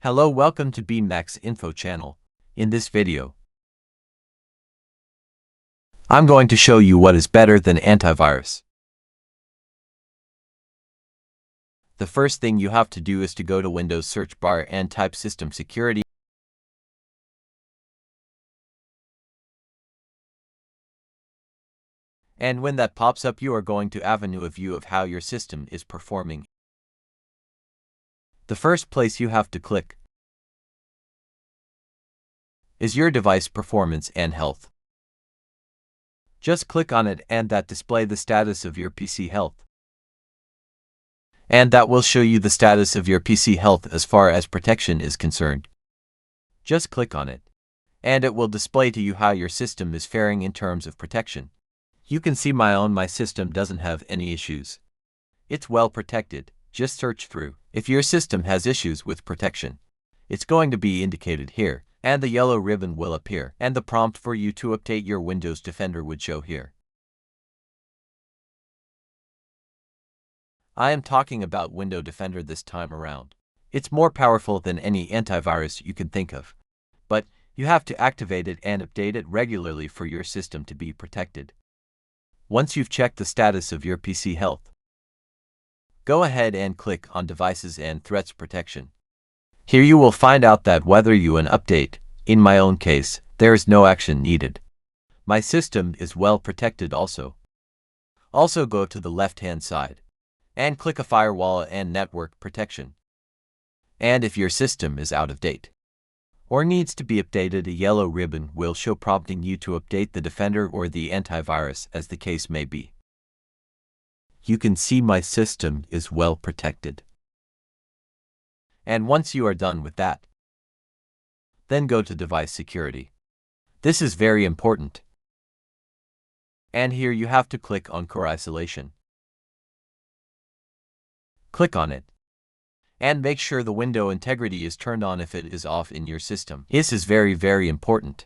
Hello, welcome to BMAX Info channel. In this video, I'm going to show you what is better than antivirus. The first thing you have to do is to go to Windows search bar and type System Security. And when that pops up, you are going to avenue a view of how your system is performing. The first place you have to click is your device performance and health. Just click on it and that display the status of your PC health. And that will show you the status of your PC health as far as protection is concerned. Just click on it, and it will display to you how your system is faring in terms of protection. You can see my system doesn't have any issues. It's well protected. Just search through. If your system has issues with protection, it's going to be indicated here, and the yellow ribbon will appear, and the prompt for you to update your Windows Defender would show here. I am talking about Windows Defender this time around. It's more powerful than any antivirus you can think of, but you have to activate it and update it regularly for your system to be protected. Once you've checked the status of your PC health, go ahead and click on Devices and Threats Protection. Here you will find out that whether you an update, in my own case, there is no action needed. My system is well protected also. Also go to the left-hand side and click a Firewall and Network Protection. And if your system is out of date or needs to be updated, a yellow ribbon will show prompting you to update the Defender or the antivirus as the case may be. You can see my system is well protected. And once you are done with that, then go to Device Security. This is very important. And here you have to click on Core Isolation. Click on it. And make sure the window integrity is turned on if it is off in your system. This is very important.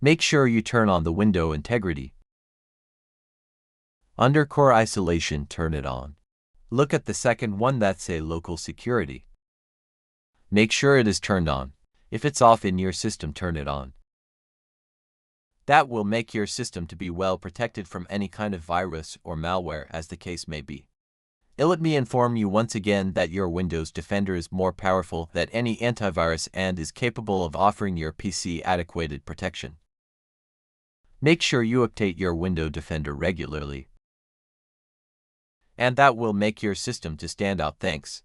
Make sure you turn on the window integrity. Under Core Isolation, turn it on. Look at the second one that say Local Security. Make sure it is turned on. If it's off in your system, turn it on. That will make your system to be well protected from any kind of virus or malware as the case may be. Let me inform you once again that your Windows Defender is more powerful than any antivirus and is capable of offering your PC adequate protection. Make sure you update your Windows Defender regularly, and that will make your system to stand out. Thanks.